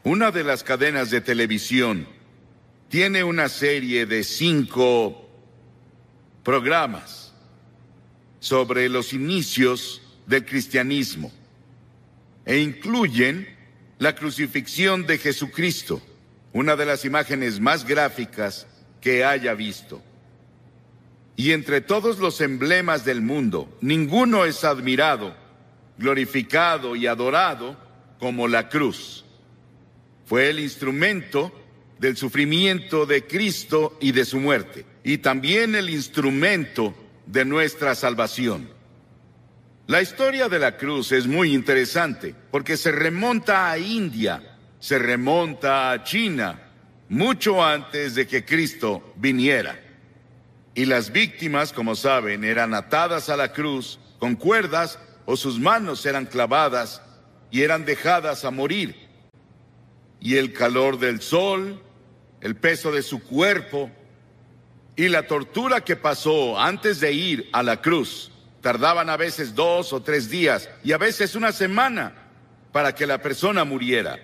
Una de las cadenas de televisión tiene una serie de 5 programas sobre los inicios del cristianismo e incluyen la crucifixión de Jesucristo, una de las imágenes más gráficas que haya visto. Y entre todos los emblemas del mundo, ninguno es admirado, glorificado y adorado como la cruz. Fue el instrumento del sufrimiento de Cristo y de su muerte, y también el instrumento de nuestra salvación. La historia de la cruz es muy interesante porque se remonta a India, se remonta a China, mucho antes de que Cristo viniera. Y las víctimas, como saben, eran atadas a la cruz con cuerdas o sus manos eran clavadas y eran dejadas a morir. Y el calor del sol, el peso de su cuerpo y la tortura que pasó antes de ir a la cruz, tardaban a veces 2 o 3 días y a veces una semana para que la persona muriera.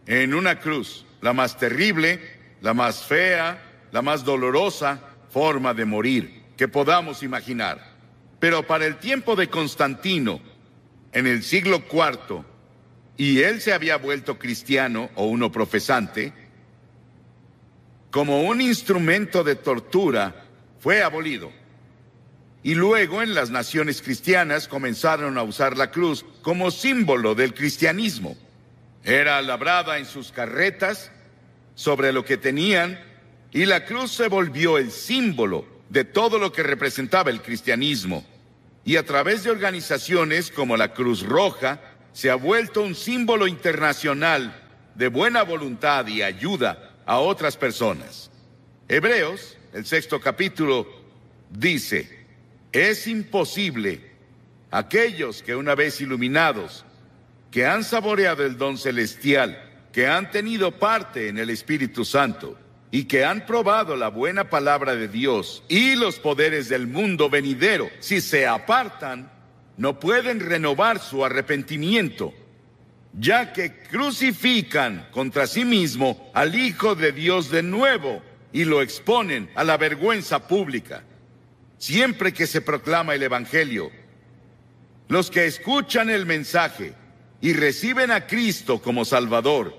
En una cruz, la más terrible, la más fea, la más dolorosa forma de morir que podamos imaginar. Pero para el tiempo de Constantino, en el siglo IV, y él se había vuelto cristiano o uno profesante, como un instrumento de tortura, fue abolido. Y luego en las naciones cristianas comenzaron a usar la cruz como símbolo del cristianismo. Era labrada en sus carretas, sobre lo que tenían, y la cruz se volvió el símbolo de todo lo que representaba el cristianismo. Y a través de organizaciones como la Cruz Roja, se ha vuelto un símbolo internacional de buena voluntad y ayuda a otras personas. Hebreos, el 6º capítulo, dice: es imposible aquellos que una vez iluminados, que han saboreado el don celestial, que han tenido parte en el Espíritu Santo y que han probado la buena palabra de Dios y los poderes del mundo venidero, si se apartan, no pueden renovar su arrepentimiento, ya que crucifican contra sí mismo al Hijo de Dios de nuevo y lo exponen a la vergüenza pública. Siempre que se proclama el Evangelio, los que escuchan el mensaje y reciben a Cristo como Salvador,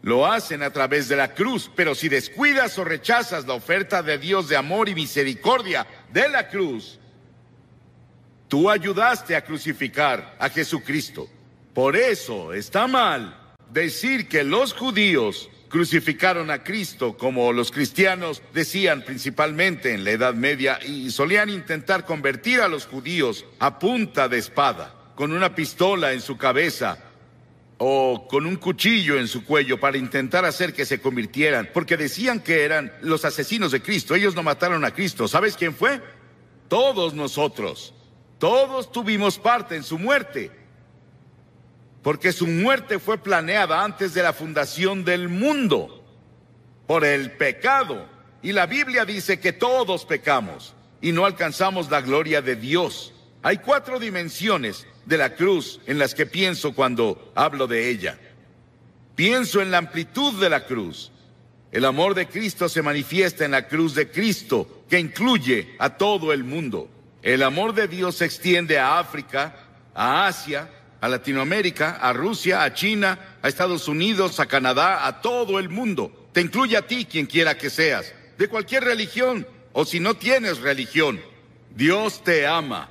lo hacen a través de la cruz, pero si descuidas o rechazas la oferta de Dios de amor y misericordia de la cruz, tú ayudaste a crucificar a Jesucristo. Por eso está mal decir que los judíos crucificaron a Cristo, como los cristianos decían principalmente en la Edad Media, y solían intentar convertir a los judíos a punta de espada, con una pistola en su cabeza o con un cuchillo en su cuello para intentar hacer que se convirtieran, porque decían que eran los asesinos de Cristo. Ellos no mataron a Cristo. ¿Sabes quién fue? Todos nosotros. Todos tuvimos parte en su muerte, porque su muerte fue planeada antes de la fundación del mundo por el pecado. Y la Biblia dice que todos pecamos y no alcanzamos la gloria de Dios. Hay 4 dimensiones de la cruz en las que pienso cuando hablo de ella. Pienso en la amplitud de la cruz. El amor de Cristo se manifiesta en la cruz de Cristo, que incluye a todo el mundo. El amor de Dios se extiende a África, a Asia, a Latinoamérica, a Rusia, a China, a Estados Unidos, a Canadá, a todo el mundo. Te incluye a ti, quien quiera que seas, de cualquier religión, o si no tienes religión. Dios te ama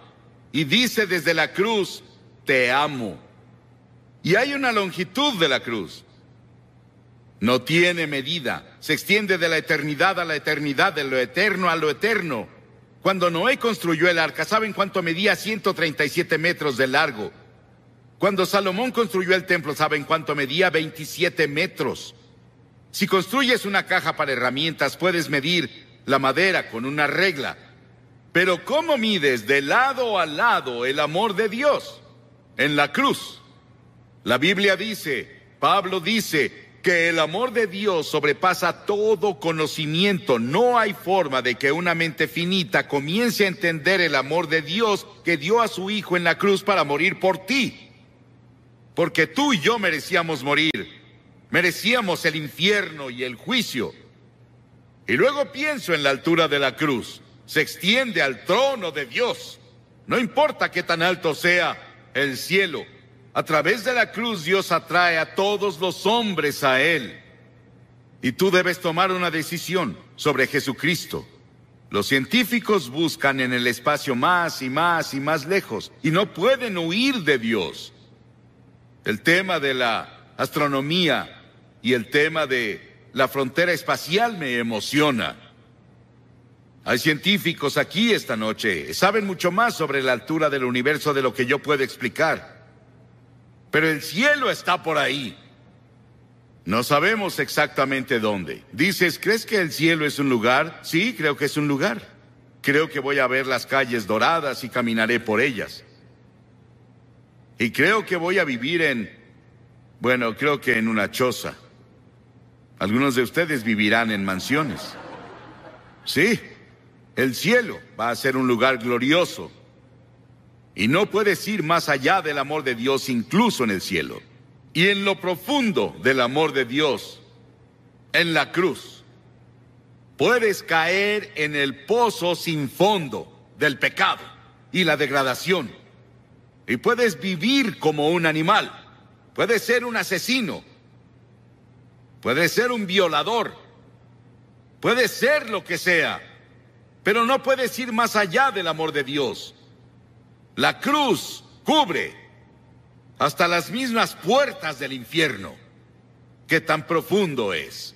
y dice desde la cruz: te amo. Y hay una longitud de la cruz. No tiene medida. Se extiende de la eternidad a la eternidad, de lo eterno a lo eterno. Cuando Noé construyó el arca, ¿saben cuánto medía? 137 metros de largo. Cuando Salomón construyó el templo, ¿saben cuánto medía? 27 metros. Si construyes una caja para herramientas, puedes medir la madera con una regla. Pero ¿cómo mides de lado a lado el amor de Dios? En la cruz. La Biblia dice, Pablo dice, que el amor de Dios sobrepasa todo conocimiento. No hay forma de que una mente finita comience a entender el amor de Dios que dio a su Hijo en la cruz para morir por ti. Porque tú y yo merecíamos morir. Merecíamos el infierno y el juicio. Y luego pienso en la altura de la cruz. Se extiende al trono de Dios. No importa qué tan alto sea el cielo. A través de la cruz Dios atrae a todos los hombres a Él. Y tú debes tomar una decisión sobre Jesucristo. Los científicos buscan en el espacio más y más y más lejos y no pueden huir de Dios. El tema de la astronomía y el tema de la frontera espacial me emociona. Hay científicos aquí esta noche, saben mucho más sobre la altura del universo de lo que yo puedo explicar. Pero el cielo está por ahí. No sabemos exactamente dónde. Dices, ¿crees que el cielo es un lugar? Sí, creo que es un lugar. Creo que voy a ver las calles doradas y caminaré por ellas. Y creo que voy a vivir creo que en una choza. Algunos de ustedes vivirán en mansiones. Sí, el cielo va a ser un lugar glorioso. Y no puedes ir más allá del amor de Dios, incluso en el cielo. Y en lo profundo del amor de Dios, en la cruz, puedes caer en el pozo sin fondo del pecado y la degradación. Y puedes vivir como un animal. Puedes ser un asesino. Puedes ser un violador. Puedes ser lo que sea. Pero no puedes ir más allá del amor de Dios. La cruz cubre hasta las mismas puertas del infierno. ¿Qué tan profundo es?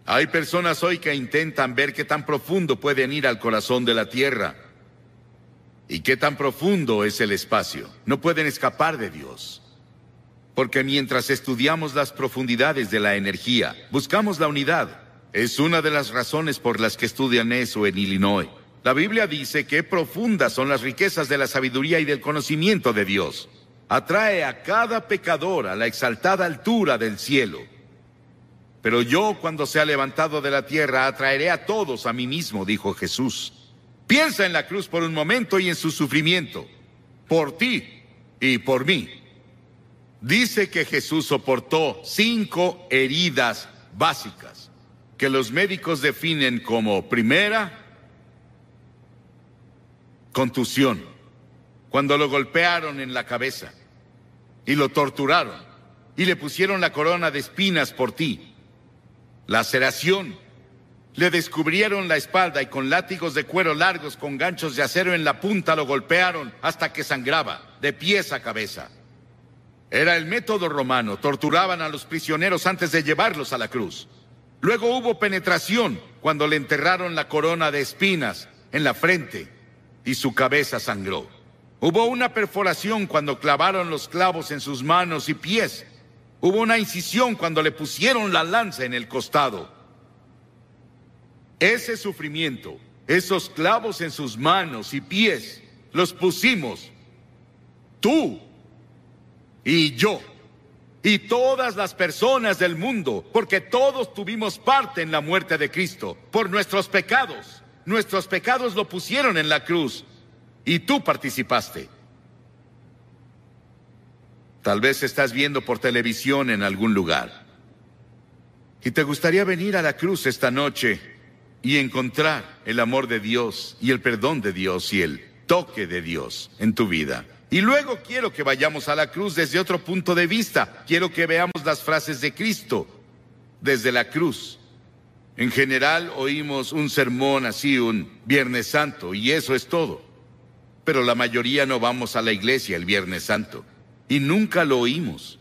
Hay personas hoy que intentan ver qué tan profundo pueden ir al corazón de la tierra. ¿Y qué tan profundo es el espacio? No pueden escapar de Dios. Porque mientras estudiamos las profundidades de la energía, buscamos la unidad. Es una de las razones por las que estudian eso en Illinois. La Biblia dice que profundas son las riquezas de la sabiduría y del conocimiento de Dios. Atrae a cada pecador a la exaltada altura del cielo. Pero yo, cuando sea levantado de la tierra, atraeré a todos a mí mismo, dijo Jesús. Piensa en la cruz por un momento y en su sufrimiento, por ti y por mí. Dice que Jesús soportó 5 heridas básicas, que los médicos definen como: primera, contusión, cuando lo golpearon en la cabeza y lo torturaron y le pusieron la corona de espinas por ti. Laceración, le descubrieron la espalda y con látigos de cuero largos con ganchos de acero en la punta lo golpearon hasta que sangraba, de pies a cabeza. Era el método romano, torturaban a los prisioneros antes de llevarlos a la cruz. Luego hubo penetración cuando le enterraron la corona de espinas en la frente y su cabeza sangró. Hubo una perforación cuando clavaron los clavos en sus manos y pies. Hubo una incisión cuando le pusieron la lanza en el costado. Ese sufrimiento, esos clavos en sus manos y pies, los pusimos tú y yo, y todas las personas del mundo, porque todos tuvimos parte en la muerte de Cristo, por nuestros pecados. Nuestros pecados lo pusieron en la cruz, y tú participaste. Tal vez estás viendo por televisión en algún lugar, y te gustaría venir a la cruz esta noche y encontrar el amor de Dios, y el perdón de Dios, y el toque de Dios en tu vida. Y luego quiero que vayamos a la cruz desde otro punto de vista. Quiero que veamos las frases de Cristo desde la cruz. En general oímos un sermón así, un Viernes Santo, y eso es todo. Pero la mayoría no vamos a la iglesia el Viernes Santo, y nunca lo oímos.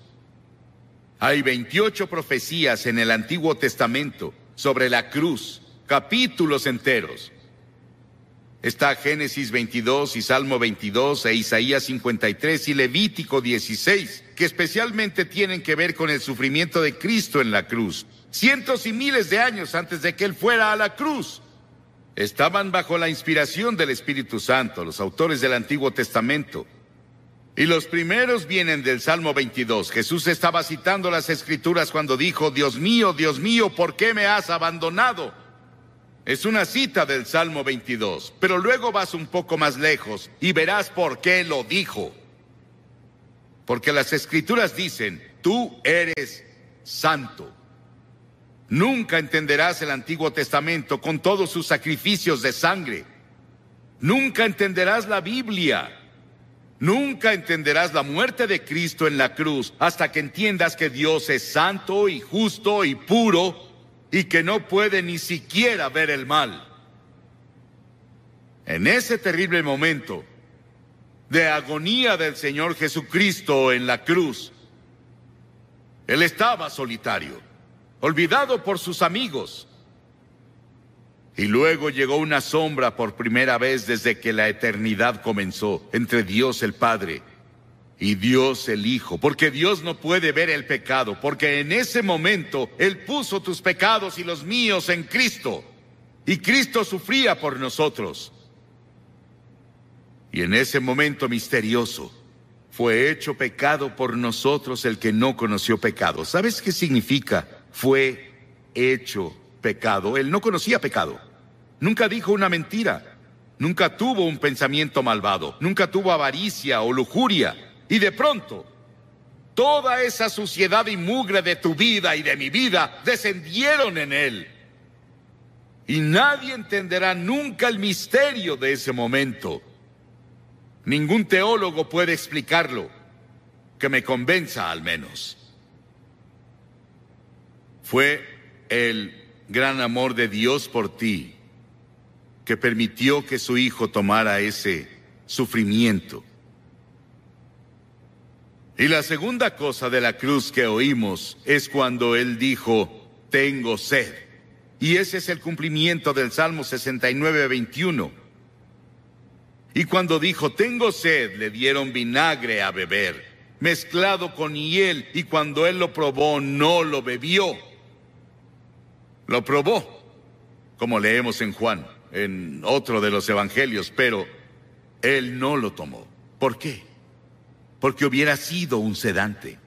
Hay 28 profecías en el Antiguo Testamento sobre la cruz, capítulos enteros. Está Génesis 22 y Salmo 22 e Isaías 53 y Levítico 16, que especialmente tienen que ver con el sufrimiento de Cristo en la cruz. Cientos y miles de años antes de que Él fuera a la cruz. Estaban bajo la inspiración del Espíritu Santo, los autores del Antiguo Testamento. Y los primeros vienen del Salmo 22. Jesús estaba citando las Escrituras cuando dijo: Dios mío, ¿por qué me has abandonado? Es una cita del Salmo 22, pero luego vas un poco más lejos y verás por qué lo dijo. Porque las Escrituras dicen: tú eres santo. Nunca entenderás el Antiguo Testamento con todos sus sacrificios de sangre. Nunca entenderás la Biblia. Nunca entenderás la muerte de Cristo en la cruz hasta que entiendas que Dios es santo y justo y puro y que no puede ni siquiera ver el mal. En ese terrible momento de agonía del Señor Jesucristo en la cruz, Él estaba solitario, olvidado por sus amigos. Y luego llegó una sombra por primera vez desde que la eternidad comenzó, entre Dios el Padre y Dios el Hijo, porque Dios no puede ver el pecado, porque en ese momento Él puso tus pecados y los míos en Cristo, y Cristo sufría por nosotros. Y en ese momento misterioso, fue hecho pecado por nosotros el que no conoció pecado. ¿Sabes qué significa? Fue hecho pecado. Él no conocía pecado. Nunca dijo una mentira. Nunca tuvo un pensamiento malvado. Nunca tuvo avaricia o lujuria. Y de pronto, toda esa suciedad y mugre de tu vida y de mi vida descendieron en Él. Y nadie entenderá nunca el misterio de ese momento. Ningún teólogo puede explicarlo, que me convenza al menos. Fue el gran amor de Dios por ti que permitió que su Hijo tomara ese sufrimiento. Y la segunda cosa de la cruz que oímos es cuando Él dijo, tengo sed. Y ese es el cumplimiento del Salmo 69, 21. Y cuando dijo, tengo sed, le dieron vinagre a beber, mezclado con hiel, y cuando Él lo probó, no lo bebió. Lo probó, como leemos en Juan, en otro de los evangelios, pero Él no lo tomó. ¿Por qué? Porque hubiera sido un sedante.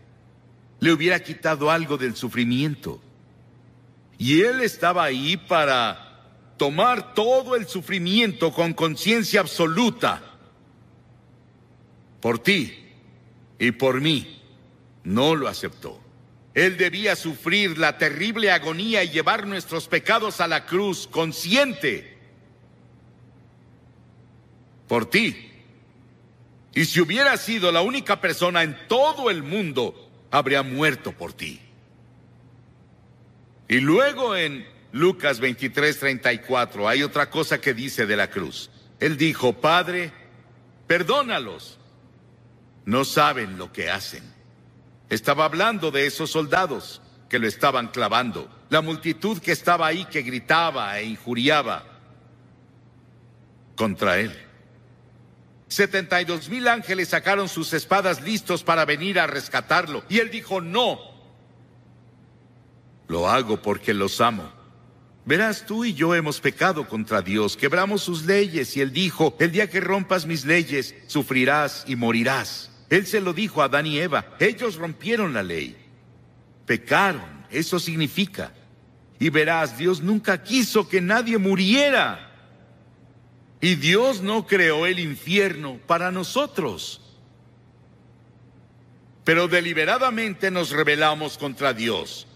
Le hubiera quitado algo del sufrimiento. Y Él estaba ahí para tomar todo el sufrimiento con conciencia absoluta. Por ti y por mí. No lo aceptó. Él debía sufrir la terrible agonía y llevar nuestros pecados a la cruz consciente. Por ti. Y si hubiera sido la única persona en todo el mundo, habría muerto por ti. Y luego en Lucas 23:34 hay otra cosa que dice de la cruz. Él dijo, Padre, perdónalos. No saben lo que hacen. Estaba hablando de esos soldados que lo estaban clavando. La multitud que estaba ahí que gritaba e injuriaba contra Él. 72,000 ángeles sacaron sus espadas listos para venir a rescatarlo. Y Él dijo, no. Lo hago porque los amo. Verás, tú y yo hemos pecado contra Dios, quebramos sus leyes, y Él dijo, el día que rompas mis leyes, sufrirás y morirás. Él se lo dijo a Adán y Eva, ellos rompieron la ley. Pecaron, eso significa. Y verás, Dios nunca quiso que nadie muriera. Y Dios no creó el infierno para nosotros. Pero deliberadamente nos rebelamos contra Dios.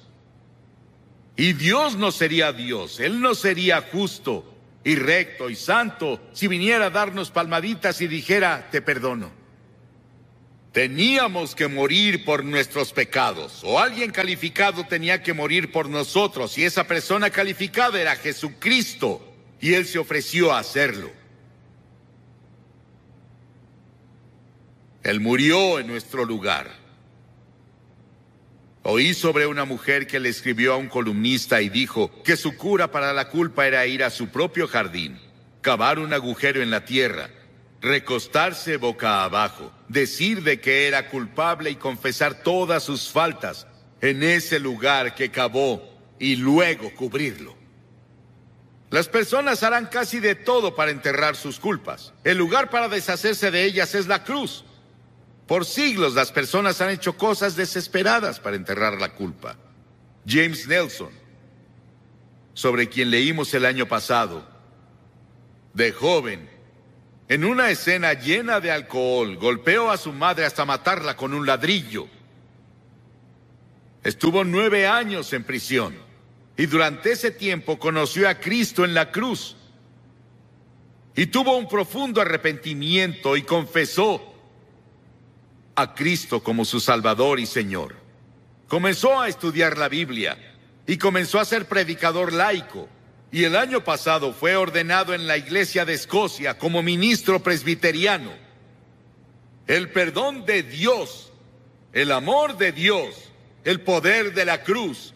Y Dios no sería Dios, Él no sería justo y recto y santo si viniera a darnos palmaditas y dijera, te perdono. Teníamos que morir por nuestros pecados, o alguien calificado tenía que morir por nosotros, y esa persona calificada era Jesucristo, y Él se ofreció a hacerlo. Él murió en nuestro lugar. Oí sobre una mujer que le escribió a un columnista y dijo que su cura para la culpa era ir a su propio jardín, cavar un agujero en la tierra, recostarse boca abajo, decir de que era culpable y confesar todas sus faltas en ese lugar que cavó y luego cubrirlo. Las personas harán casi de todo para enterrar sus culpas. El lugar para deshacerse de ellas es la cruz. Por siglos las personas han hecho cosas desesperadas para enterrar la culpa. James Nelson, sobre quien leímos el año pasado, de joven, en una escena llena de alcohol, golpeó a su madre hasta matarla con un ladrillo. Estuvo 9 años en prisión y durante ese tiempo conoció a Cristo en la cruz. Y tuvo un profundo arrepentimiento y confesó a Cristo como su Salvador y Señor. Comenzó a estudiar la Biblia y comenzó a ser predicador laico. Y el año pasado fue ordenado en la Iglesia de Escocia como ministro presbiteriano. El perdón de Dios, el amor de Dios, el poder de la cruz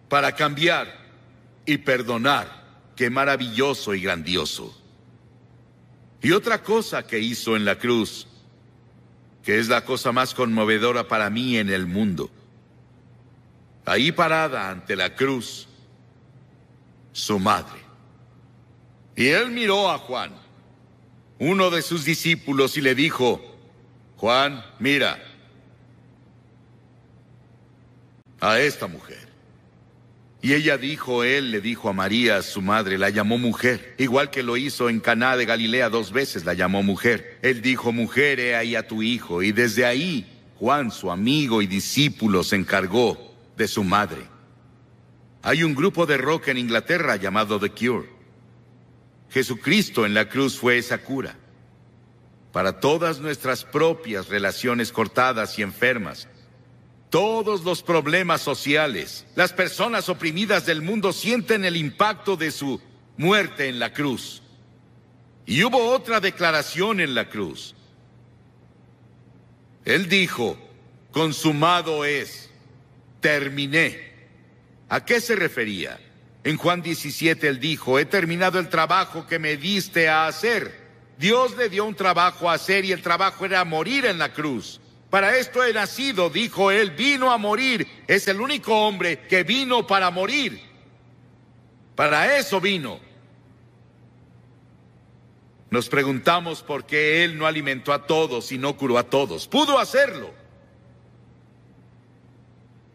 para cambiar y perdonar. Qué maravilloso y grandioso. Y otra cosa que hizo en la cruz, que es la cosa más conmovedora para mí en el mundo. Ahí parada ante la cruz, su madre. Y él miró a Juan, uno de sus discípulos, y le dijo: Juan, mira a esta mujer. Y ella dijo, él le dijo a María, su madre, la llamó mujer, igual que lo hizo en Caná de Galilea 2 veces, la llamó mujer. Él dijo: mujer, he ahí a tu hijo. Y desde ahí, Juan, su amigo y discípulo, se encargó de su madre. Hay un grupo de rock en Inglaterra llamado The Cure. Jesucristo en la cruz fue esa cura para todas nuestras propias relaciones cortadas y enfermas. Todos los problemas sociales, las personas oprimidas del mundo sienten el impacto de su muerte en la cruz. Y hubo otra declaración en la cruz. Él dijo: consumado es, terminé. ¿A qué se refería? En Juan 17 él dijo: he terminado el trabajo que me diste a hacer. Dios le dio un trabajo a hacer y el trabajo era morir en la cruz. Para esto he nacido, dijo él, vino a morir. Es el único hombre que vino para morir. Para eso vino. Nos preguntamos por qué él no alimentó a todos y no curó a todos. Pudo hacerlo.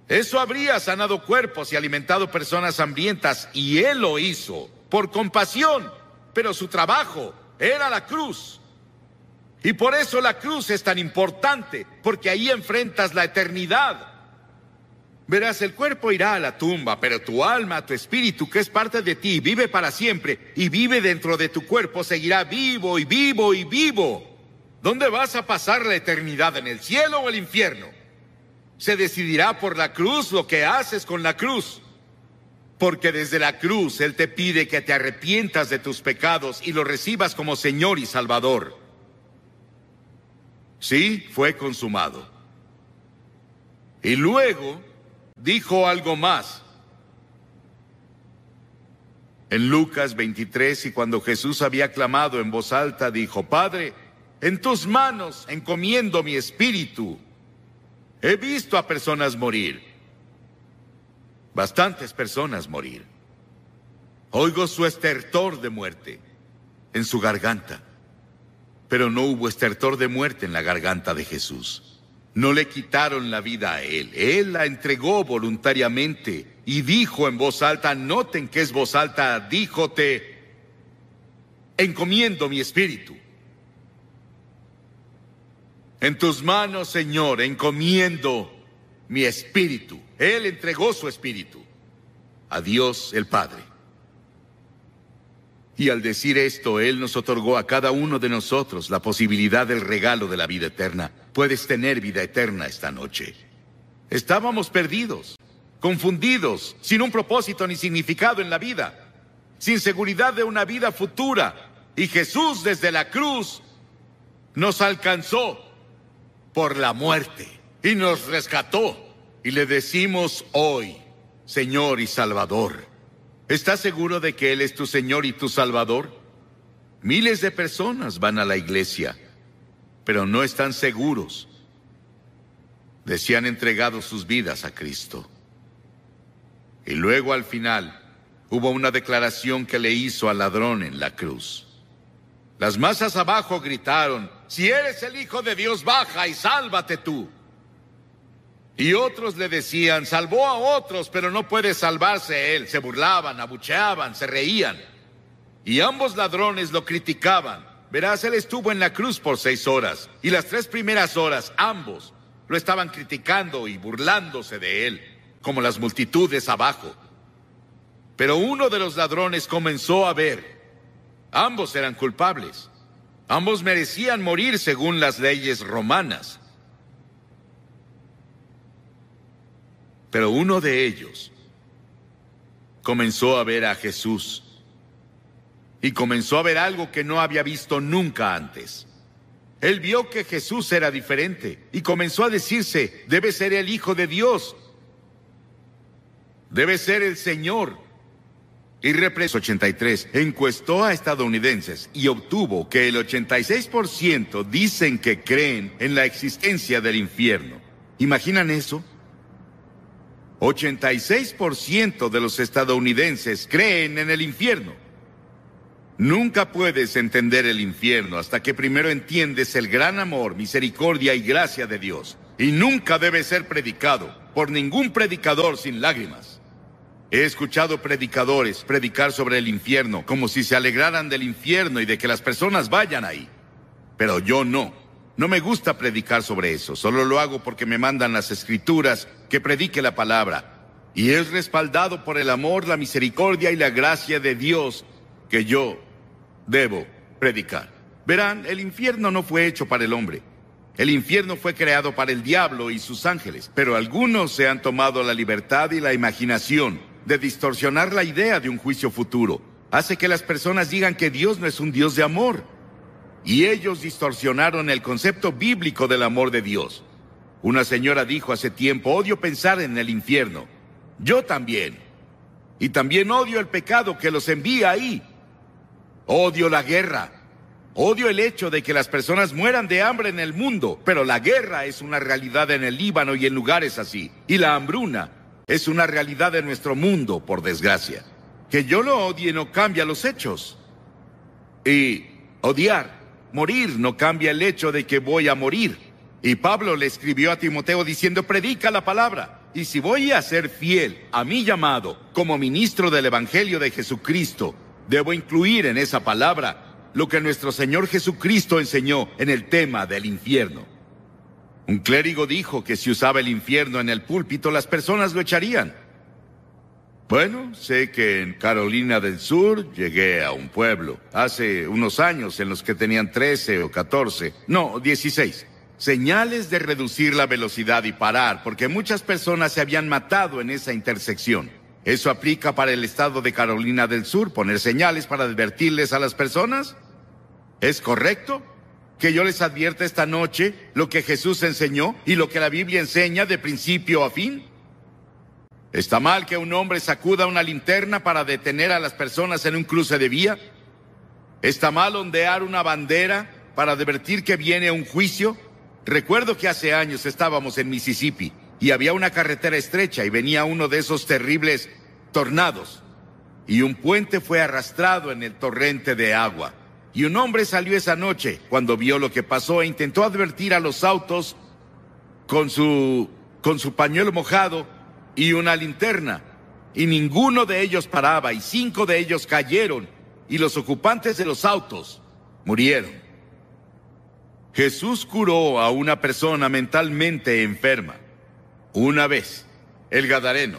Eso habría sanado cuerpos y alimentado personas hambrientas, y él lo hizo por compasión, pero su trabajo era la cruz. Y por eso la cruz es tan importante, porque ahí enfrentas la eternidad. Verás, el cuerpo irá a la tumba, pero tu alma, tu espíritu, que es parte de ti, vive para siempre y vive dentro de tu cuerpo, seguirá vivo y vivo y vivo. ¿Dónde vas a pasar la eternidad? ¿En el cielo o el infierno? Se decidirá por la cruz lo que haces con la cruz. Porque desde la cruz Él te pide que te arrepientas de tus pecados y lo recibas como Señor y Salvador. Sí, fue consumado. Y luego dijo algo más. En Lucas 23, y cuando Jesús había clamado en voz alta, dijo: Padre, en tus manos encomiendo mi espíritu. He visto a personas morir, bastantes personas morir. Oigo su estertor de muerte en su garganta, pero no hubo estertor de muerte en la garganta de Jesús. No le quitaron la vida a él la entregó voluntariamente y dijo en voz alta, noten que es voz alta, dijo: te encomiendo mi espíritu. En tus manos, Señor, encomiendo mi espíritu. Él entregó su espíritu a Dios el Padre. Y al decir esto, Él nos otorgó a cada uno de nosotros la posibilidad del regalo de la vida eterna. Puedes tener vida eterna esta noche. Estábamos perdidos, confundidos, sin un propósito ni significado en la vida, sin seguridad de una vida futura. Y Jesús desde la cruz nos alcanzó por la muerte y nos rescató. Y le decimos hoy, Señor y Salvador. ¿Estás seguro de que Él es tu Señor y tu Salvador? Miles de personas van a la iglesia, pero no están seguros de si han entregado sus vidas a Cristo. Y luego al final hubo una declaración que le hizo al ladrón en la cruz. Las masas abajo gritaron: si eres el Hijo de Dios, baja y sálvate tú. Y otros le decían: salvó a otros, pero no puede salvarse él. Se burlaban, abucheaban, se reían. Y ambos ladrones lo criticaban. Verás, él estuvo en la cruz por 6 horas. Y las 3 primeras horas, ambos Lo estaban criticando y burlándose de él, como las multitudes abajo. Pero uno de los ladrones comenzó a ver. Ambos eran culpables. Ambos merecían morir según las leyes romanas. Pero uno de ellos comenzó a ver a Jesús. Y comenzó a ver algo que no había visto nunca antes. Él vio que Jesús era diferente y comenzó a decirse: debe ser el Hijo de Dios. Debe ser el Señor. Y 83 encuestó a estadounidenses y obtuvo que el 86% dicen que creen en la existencia del infierno. ¿Imaginan eso? 86% de los estadounidenses creen en el infierno. Nunca puedes entender el infierno hasta que primero entiendes el gran amor, misericordia y gracia de Dios. Y nunca debe ser predicado por ningún predicador sin lágrimas. He escuchado predicadores predicar sobre el infierno como si se alegraran del infierno y de que las personas vayan ahí. Pero yo no. No me gusta predicar sobre eso. Solo lo hago porque me mandan las escrituras que predique la palabra. Y es respaldado por el amor, la misericordia y la gracia de Dios que yo debo predicar. Verán, el infierno no fue hecho para el hombre. El infierno fue creado para el diablo y sus ángeles. Pero algunos se han tomado la libertad y la imaginación de distorsionar la idea de un juicio futuro. Hace que las personas digan que Dios no es un Dios de amor. Y ellos distorsionaron el concepto bíblico del amor de Dios. Una señora dijo hace tiempo: odio pensar en el infierno. Yo también. Y también odio el pecado que los envía ahí. Odio la guerra. Odio el hecho de que las personas mueran de hambre en el mundo. Pero la guerra es una realidad en el Líbano y en lugares así. Y la hambruna es una realidad de nuestro mundo, por desgracia. Que yo lo odie no cambia los hechos. Y odiar, morir, no cambia el hecho de que voy a morir. Y Pablo le escribió a Timoteo diciendo: predica la palabra. Y si voy a ser fiel a mi llamado como ministro del Evangelio de Jesucristo, debo incluir en esa palabra lo que nuestro Señor Jesucristo enseñó en el tema del infierno. Un clérigo dijo que si usaba el infierno en el púlpito, las personas lo echarían. Bueno, sé que en Carolina del Sur llegué a un pueblo hace unos años en los que tenían 13 o 14, no, 16. Señales de reducir la velocidad y parar, porque muchas personas se habían matado en esa intersección. ¿Eso aplica para el estado de Carolina del Sur, poner señales para advertirles a las personas? ¿Es correcto que yo les advierta esta noche lo que Jesús enseñó y lo que la Biblia enseña de principio a fin? ¿Está mal que un hombre sacuda una linterna para detener a las personas en un cruce de vía? ¿Está mal ondear una bandera para advertir que viene un juicio? Recuerdo que hace años estábamos en Mississippi y había una carretera estrecha y venía uno de esos terribles tornados. Y un puente fue arrastrado en el torrente de agua. Y un hombre salió esa noche cuando vio lo que pasó e intentó advertir a los autos con su pañuelo mojado y una linterna. Y ninguno de ellos paraba y 5 de ellos cayeron y los ocupantes de los autos murieron. Jesús curó a una persona mentalmente enferma. Una vez, el Gadareno,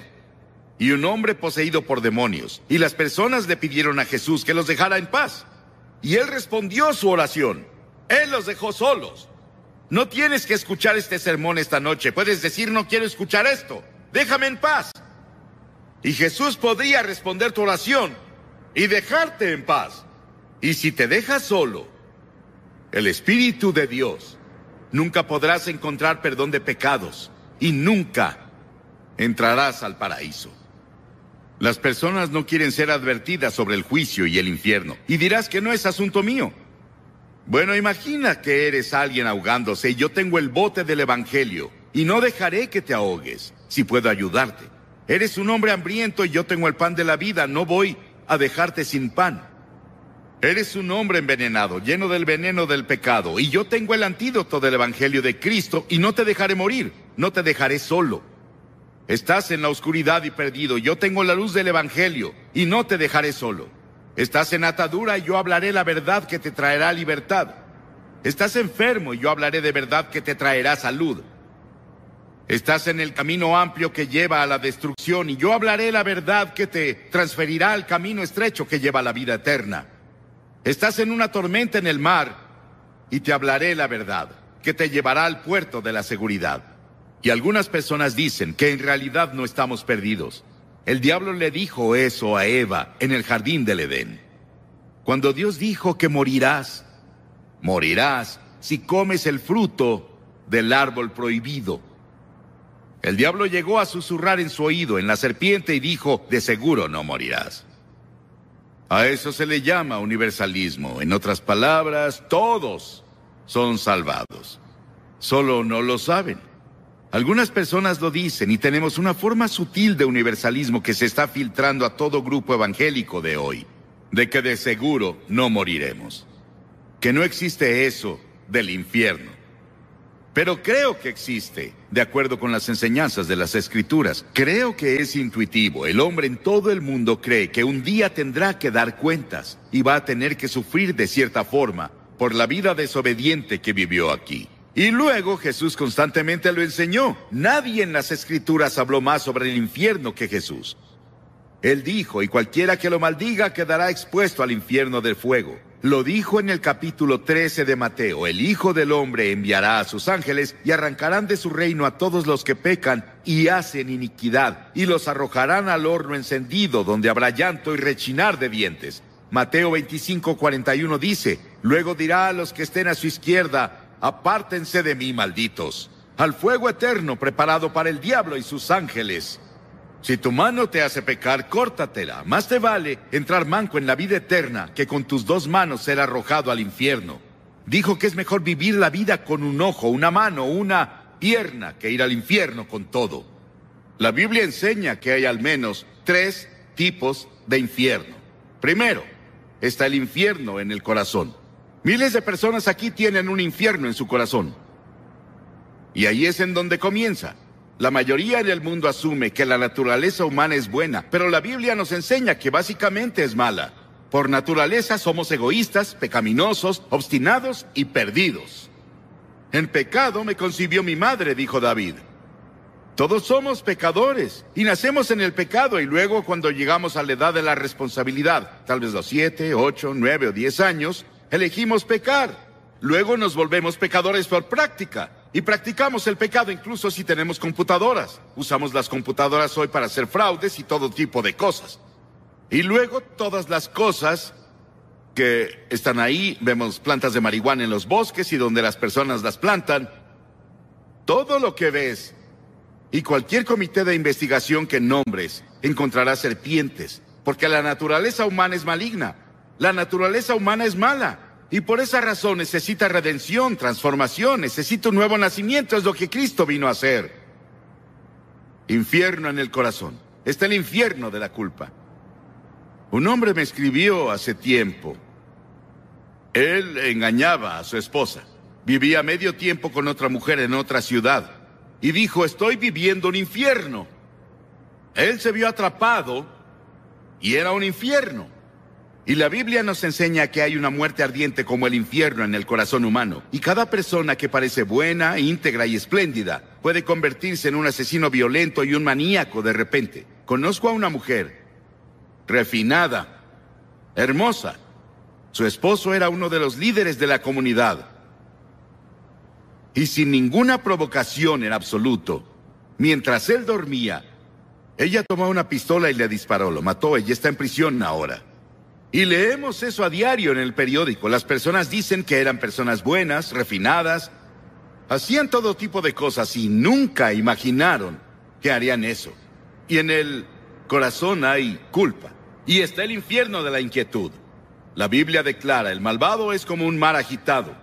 y un hombre poseído por demonios. Y las personas le pidieron a Jesús que los dejara en paz. Y él respondió su oración. Él los dejó solos. No tienes que escuchar este sermón esta noche. Puedes decir: no quiero escuchar esto. Déjame en paz. Y Jesús podría responder tu oración y dejarte en paz. Y si te dejas solo, el Espíritu de Dios, nunca podrás encontrar perdón de pecados y nunca entrarás al paraíso. Las personas no quieren ser advertidas sobre el juicio y el infierno. Y dirás que no es asunto mío. Bueno, imagina que eres alguien ahogándose y yo tengo el bote del Evangelio y no dejaré que te ahogues, si puedo ayudarte. Eres un hombre hambriento y yo tengo el pan de la vida, no voy a dejarte sin pan. Eres un hombre envenenado, lleno del veneno del pecado, y yo tengo el antídoto del Evangelio de Cristo y no te dejaré morir, no te dejaré solo. Estás en la oscuridad y perdido, yo tengo la luz del Evangelio y no te dejaré solo. Estás en atadura y yo hablaré la verdad que te traerá libertad. Estás enfermo y yo hablaré de verdad que te traerá salud. Estás en el camino amplio que lleva a la destrucción, y yo hablaré la verdad que te transferirá al camino estrecho que lleva a la vida eterna. Estás en una tormenta en el mar, y te hablaré la verdad que te llevará al puerto de la seguridad. Y algunas personas dicen que en realidad no estamos perdidos. El diablo le dijo eso a Eva en el jardín del Edén. Cuando Dios dijo que morirás si comes el fruto del árbol prohibido. El diablo llegó a susurrar en su oído en la serpiente y dijo, de seguro no morirás. A eso se le llama universalismo. En otras palabras, todos son salvados. Solo no lo saben. Algunas personas lo dicen y tenemos una forma sutil de universalismo que se está filtrando a todo grupo evangélico de hoy, de que de seguro no moriremos, que no existe eso del infierno. Pero creo que existe, de acuerdo con las enseñanzas de las Escrituras. Creo que es intuitivo. El hombre en todo el mundo cree que un día tendrá que dar cuentas y va a tener que sufrir de cierta forma por la vida desobediente que vivió aquí. Y luego Jesús constantemente lo enseñó. Nadie en las Escrituras habló más sobre el infierno que Jesús. Él dijo, y cualquiera que lo maldiga quedará expuesto al infierno del fuego. Lo dijo en el capítulo 13 de Mateo. El Hijo del Hombre enviará a sus ángeles y arrancarán de su reino a todos los que pecan y hacen iniquidad, y los arrojarán al horno encendido, donde habrá llanto y rechinar de dientes. Mateo 25:41 dice, luego dirá a los que estén a su izquierda, apártense de mí, malditos, al fuego eterno preparado para el diablo y sus ángeles. Si tu mano te hace pecar, córtatela. Más te vale entrar manco en la vida eterna que con tus dos manos ser arrojado al infierno. Dijo que es mejor vivir la vida con un ojo, una mano, una pierna, que ir al infierno con todo. La Biblia enseña que hay al menos 3 tipos de infierno. Primero, está el infierno en el corazón. Miles de personas aquí tienen un infierno en su corazón. Y ahí es en donde comienza. La mayoría en el mundo asume que la naturaleza humana es buena, pero la Biblia nos enseña que básicamente es mala. Por naturaleza somos egoístas, pecaminosos, obstinados y perdidos. En pecado me concibió mi madre, dijo David. Todos somos pecadores y nacemos en el pecado, y luego cuando llegamos a la edad de la responsabilidad, tal vez los 7, 8, 9 o 10 años, elegimos pecar. Luego nos volvemos pecadores por práctica. Y practicamos el pecado incluso si tenemos computadoras. Usamos las computadoras hoy para hacer fraudes y todo tipo de cosas. Y luego todas las cosas que están ahí, vemos plantas de marihuana en los bosques y donde las personas las plantan. Todo lo que ves y cualquier comité de investigación que nombres encontrará serpientes, porque la naturaleza humana es maligna. La naturaleza humana es mala. Y por esa razón necesita redención, transformación, necesita un nuevo nacimiento, es lo que Cristo vino a hacer. Infierno en el corazón. Está el infierno de la culpa. Un hombre me escribió hace tiempo. Él engañaba a su esposa. Vivía medio tiempo con otra mujer en otra ciudad. Y dijo, estoy viviendo un infierno. Él se vio atrapado y era un infierno. Y la Biblia nos enseña que hay una muerte ardiente como el infierno en el corazón humano. Y cada persona que parece buena, íntegra y espléndida puede convertirse en un asesino violento y un maníaco de repente. Conozco a una mujer refinada, hermosa. Su esposo era uno de los líderes de la comunidad. Y sin ninguna provocación en absoluto, mientras él dormía, ella tomó una pistola y le disparó, lo mató. Ella está en prisión ahora. Y leemos eso a diario en el periódico. Las personas dicen que eran personas buenas, refinadas, hacían todo tipo de cosas y nunca imaginaron que harían eso. Y en el corazón hay culpa. Y está el infierno de la inquietud. La Biblia declara, el malvado es como un mar agitado.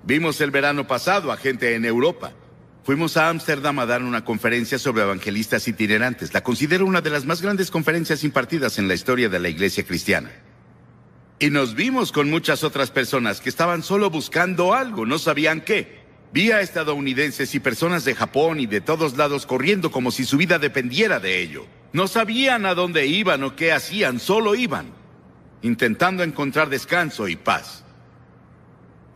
Vimos el verano pasado a gente en Europa. Fuimos a Ámsterdam a dar una conferencia sobre evangelistas itinerantes. La considero una de las más grandes conferencias impartidas en la historia de la iglesia cristiana. Y nos vimos con muchas otras personas que estaban solo buscando algo, no sabían qué. Vi a estadounidenses y personas de Japón y de todos lados corriendo como si su vida dependiera de ello. No sabían a dónde iban o qué hacían, solo iban, intentando encontrar descanso y paz.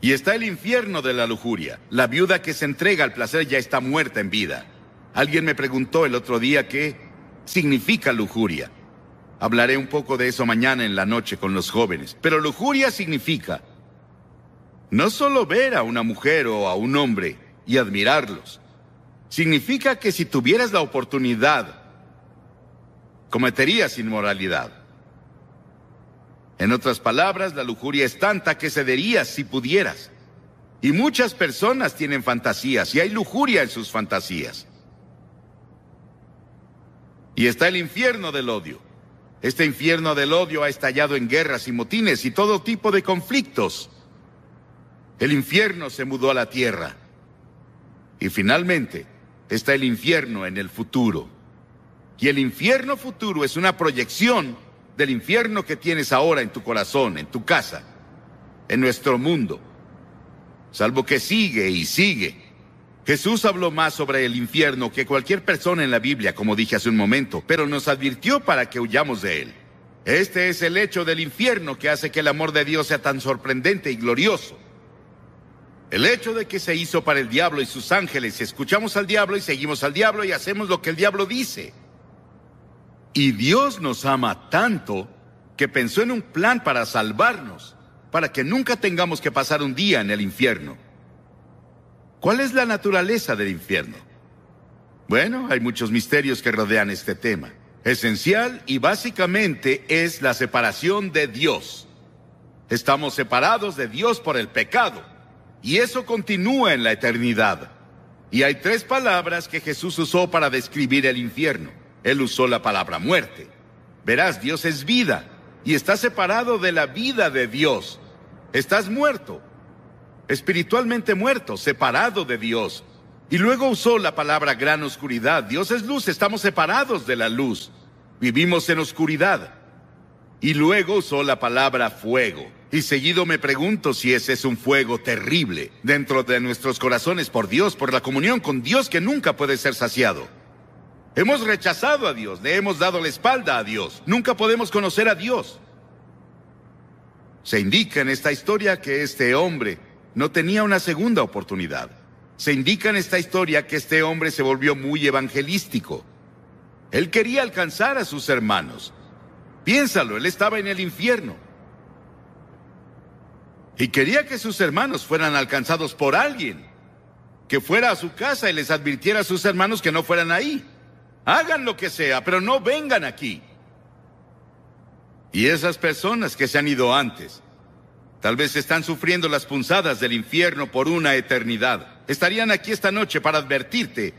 Y está el infierno de la lujuria. La viuda que se entrega al placer ya está muerta en vida. Alguien me preguntó el otro día qué significa lujuria. Hablaré un poco de eso mañana en la noche con los jóvenes. Pero lujuria significa no solo ver a una mujer o a un hombre y admirarlos. Significa que si tuvieras la oportunidad, cometerías inmoralidad. En otras palabras, la lujuria es tanta que cederías si pudieras. Y muchas personas tienen fantasías y hay lujuria en sus fantasías. Y está el infierno del odio. Este infierno del odio ha estallado en guerras y motines y todo tipo de conflictos. El infierno se mudó a la tierra. Y finalmente, está el infierno en el futuro. Y el infierno futuro es una proyección del infierno que tienes ahora en tu corazón, en tu casa, en nuestro mundo. Salvo que sigue y sigue. Jesús habló más sobre el infierno que cualquier persona en la Biblia, como dije hace un momento, pero nos advirtió para que huyamos de él. Este es el hecho del infierno que hace que el amor de Dios sea tan sorprendente y glorioso. El hecho de que se hizo para el diablo y sus ángeles, y escuchamos al diablo y seguimos al diablo y hacemos lo que el diablo dice. Y Dios nos ama tanto que pensó en un plan para salvarnos, para que nunca tengamos que pasar un día en el infierno. ¿Cuál es la naturaleza del infierno? Bueno, hay muchos misterios que rodean este tema. Esencial y básicamente es la separación de Dios. Estamos separados de Dios por el pecado, y eso continúa en la eternidad. Y hay 3 palabras que Jesús usó para describir el infierno. Él usó la palabra muerte. Verás, Dios es vida, y estás separado de la vida de Dios. Estás muerto. Espiritualmente muerto, separado de Dios. Y luego usó la palabra gran oscuridad. Dios es luz, estamos separados de la luz. Vivimos en oscuridad. Y luego usó la palabra fuego. Y seguido me pregunto si ese es un fuego terrible dentro de nuestros corazones por Dios, por la comunión con Dios que nunca puede ser saciado. Hemos rechazado a Dios, le hemos dado la espalda a Dios. Nunca podemos conocer a Dios. Se indica en esta historia que este hombre no tenía una segunda oportunidad. Se indica en esta historia que este hombre se volvió muy evangelístico. Él quería alcanzar a sus hermanos. Piénsalo, él estaba en el infierno. Y quería que sus hermanos fueran alcanzados por alguien. Que fuera a su casa y les advirtiera a sus hermanos que no fueran ahí. Hagan lo que sea, pero no vengan aquí. Y esas personas que se han ido antes, tal vez están sufriendo las punzadas del infierno por una eternidad. Estarían aquí esta noche para advertirte.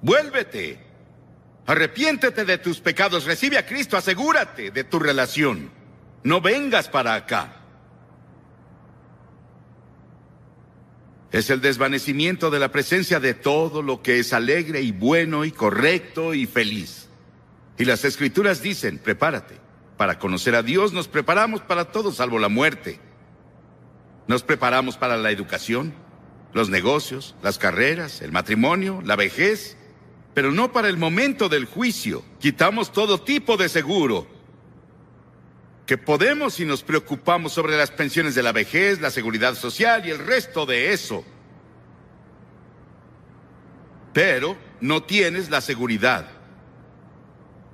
Vuélvete. Arrepiéntete de tus pecados. Recibe a Cristo. Asegúrate de tu relación. No vengas para acá. Es el desvanecimiento de la presencia de todo lo que es alegre y bueno y correcto y feliz. Y las Escrituras dicen, prepárate. Para conocer a Dios nos preparamos para todo salvo la muerte. Nos preparamos para la educación, los negocios, las carreras, el matrimonio, la vejez, pero no para el momento del juicio. Quitamos todo tipo de seguro que podemos si nos preocupamos sobre las pensiones de la vejez, la seguridad social y el resto de eso. Pero no tienes la seguridad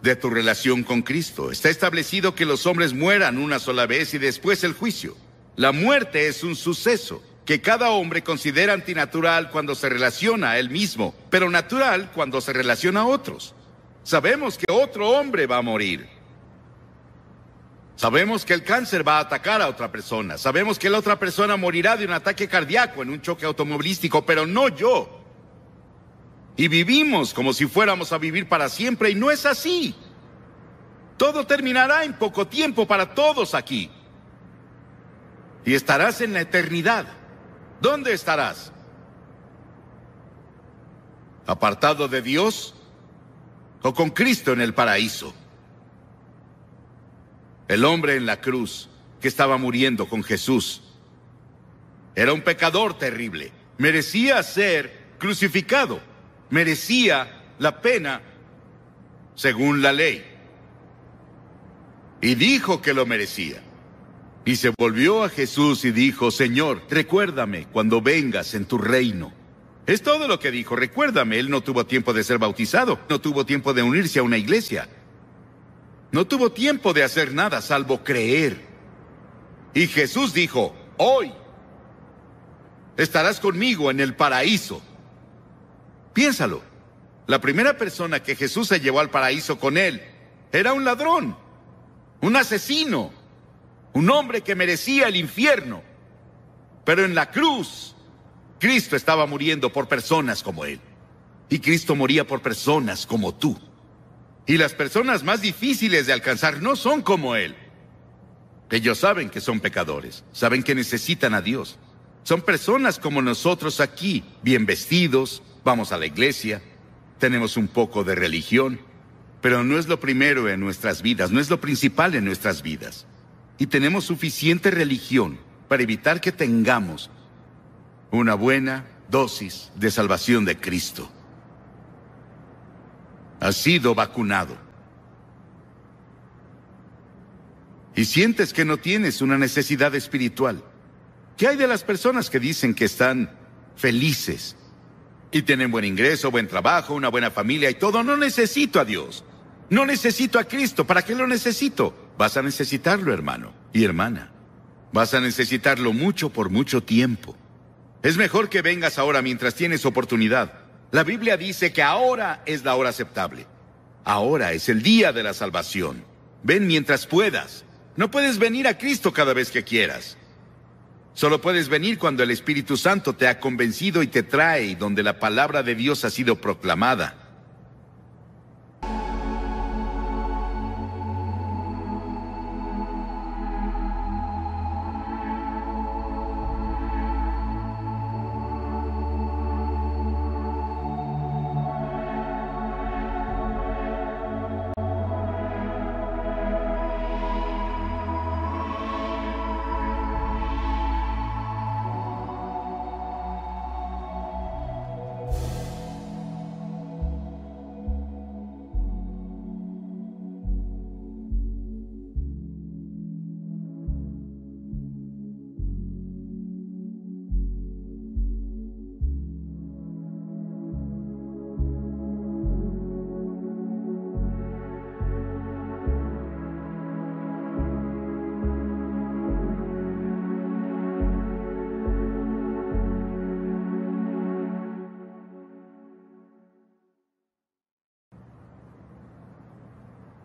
de tu relación con Cristo. Está establecido que los hombres mueran una sola vez y después el juicio. La muerte es un suceso que cada hombre considera antinatural cuando se relaciona a él mismo, pero natural cuando se relaciona a otros. Sabemos que otro hombre va a morir. Sabemos que el cáncer va a atacar a otra persona. Sabemos que la otra persona morirá de un ataque cardíaco en un choque automovilístico, pero no yo. Y vivimos como si fuéramos a vivir para siempre, y no es así. Todo terminará en poco tiempo para todos aquí. Y estarás en la eternidad. ¿Dónde estarás? ¿Apartado de Dios o con Cristo en el paraíso? El hombre en la cruz que estaba muriendo con Jesús era un pecador terrible. Merecía ser crucificado. Merecía la pena según la ley. Y dijo que lo merecía. Y se volvió a Jesús y dijo, Señor, recuérdame cuando vengas en tu reino. Es todo lo que dijo. Recuérdame, él no tuvo tiempo de ser bautizado, no tuvo tiempo de unirse a una iglesia. No tuvo tiempo de hacer nada salvo creer. Y Jesús dijo, hoy estarás conmigo en el paraíso. Piénsalo. La primera persona que Jesús se llevó al paraíso con él era un ladrón, un asesino, un hombre que merecía el infierno. Pero en la cruz, Cristo estaba muriendo por personas como él. Y Cristo moría por personas como tú. Y las personas más difíciles de alcanzar no son como él. Ellos saben que son pecadores, saben que necesitan a Dios. Son personas como nosotros aquí, bien vestidos, vamos a la iglesia, tenemos un poco de religión, pero no es lo primero en nuestras vidas, no es lo principal en nuestras vidas. Y tenemos suficiente religión para evitar que tengamos una buena dosis de salvación de Cristo. Has sido vacunado. Y sientes que no tienes una necesidad espiritual. ¿Qué hay de las personas que dicen que están felices y tienen buen ingreso, buen trabajo, una buena familia y todo? No necesito a Dios. No necesito a Cristo. ¿Para qué lo necesito? Vas a necesitarlo, hermano y hermana. Vas a necesitarlo mucho por mucho tiempo. Es mejor que vengas ahora mientras tienes oportunidad. La Biblia dice que ahora es la hora aceptable. Ahora es el día de la salvación. Ven mientras puedas. No puedes venir a Cristo cada vez que quieras. Solo puedes venir cuando el Espíritu Santo te ha convencido y te trae, y donde la palabra de Dios ha sido proclamada.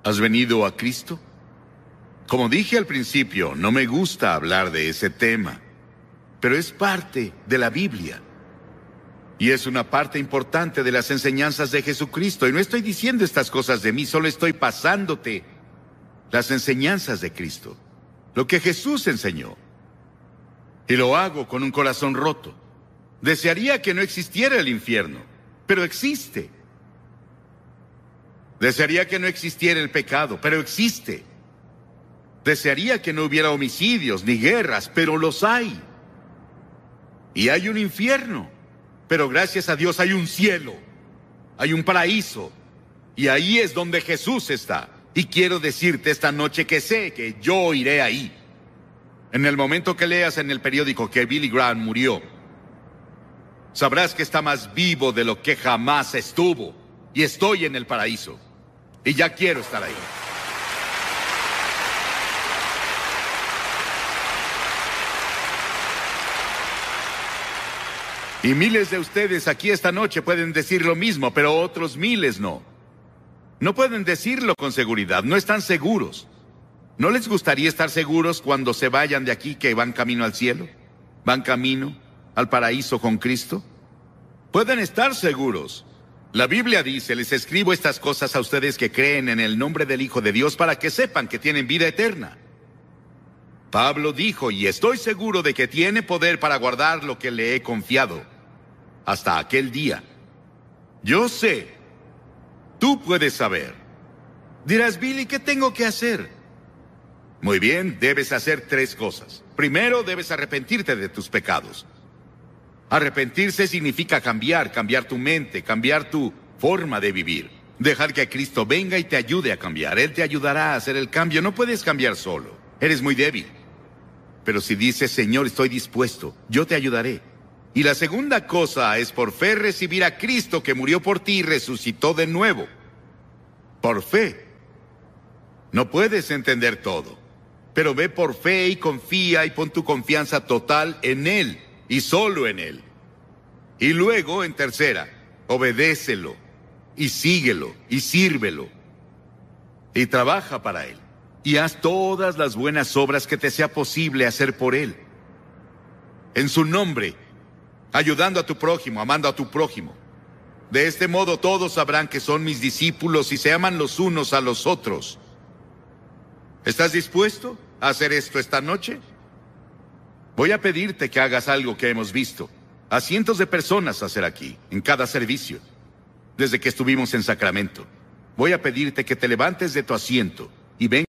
¿Has venido a Cristo? Como dije al principio, no me gusta hablar de ese tema, pero es parte de la Biblia. Y es una parte importante de las enseñanzas de Jesucristo. Y no estoy diciendo estas cosas de mí, solo estoy pasándote las enseñanzas de Cristo. Lo que Jesús enseñó. Y lo hago con un corazón roto. Desearía que no existiera el infierno, pero existe. Desearía que no existiera el pecado, pero existe. Desearía que no hubiera homicidios ni guerras, pero los hay. Y hay un infierno, pero gracias a Dios hay un cielo, hay un paraíso, y ahí es donde Jesús está. Y quiero decirte esta noche que sé que yo iré ahí. En el momento que leas en el periódico que Billy Graham murió, sabrás que está más vivo de lo que jamás estuvo, y estoy en el paraíso. Y ya quiero estar ahí. Y miles de ustedes aquí esta noche pueden decir lo mismo, pero otros miles no. No pueden decirlo con seguridad, no están seguros. ¿No les gustaría estar seguros cuando se vayan de aquí que van camino al cielo? ¿Van camino al paraíso con Cristo? Pueden estar seguros. La Biblia dice, les escribo estas cosas a ustedes que creen en el nombre del Hijo de Dios para que sepan que tienen vida eterna. Pablo dijo, y estoy seguro de que tiene poder para guardar lo que le he confiado hasta aquel día. Yo sé, tú puedes saber. Dirás, Billy, ¿qué tengo que hacer? Muy bien, debes hacer 3 cosas. Primero, debes arrepentirte de tus pecados. Arrepentirse significa cambiar tu mente, cambiar tu forma de vivir. Dejar que Cristo venga y te ayude a cambiar. Él te ayudará a hacer el cambio. No puedes cambiar solo. Eres muy débil. Pero si dices, Señor, estoy dispuesto, yo te ayudaré. Y la segunda cosa es por fe recibir a Cristo que murió por ti y resucitó de nuevo. Por fe. No puedes entender todo, pero ve por fe y confía y pon tu confianza total en Él y solo en Él. Y luego, en tercera, obedécelo y síguelo y sírvelo. Y trabaja para Él. Y haz todas las buenas obras que te sea posible hacer por Él. En su nombre, ayudando a tu prójimo, amando a tu prójimo. De este modo todos sabrán que son mis discípulos y se aman los unos a los otros. ¿Estás dispuesto a hacer esto esta noche? Voy a pedirte que hagas algo que hemos visto a cientos de personas hacer aquí, en cada servicio, desde que estuvimos en Sacramento. Voy a pedirte que te levantes de tu asiento y vengas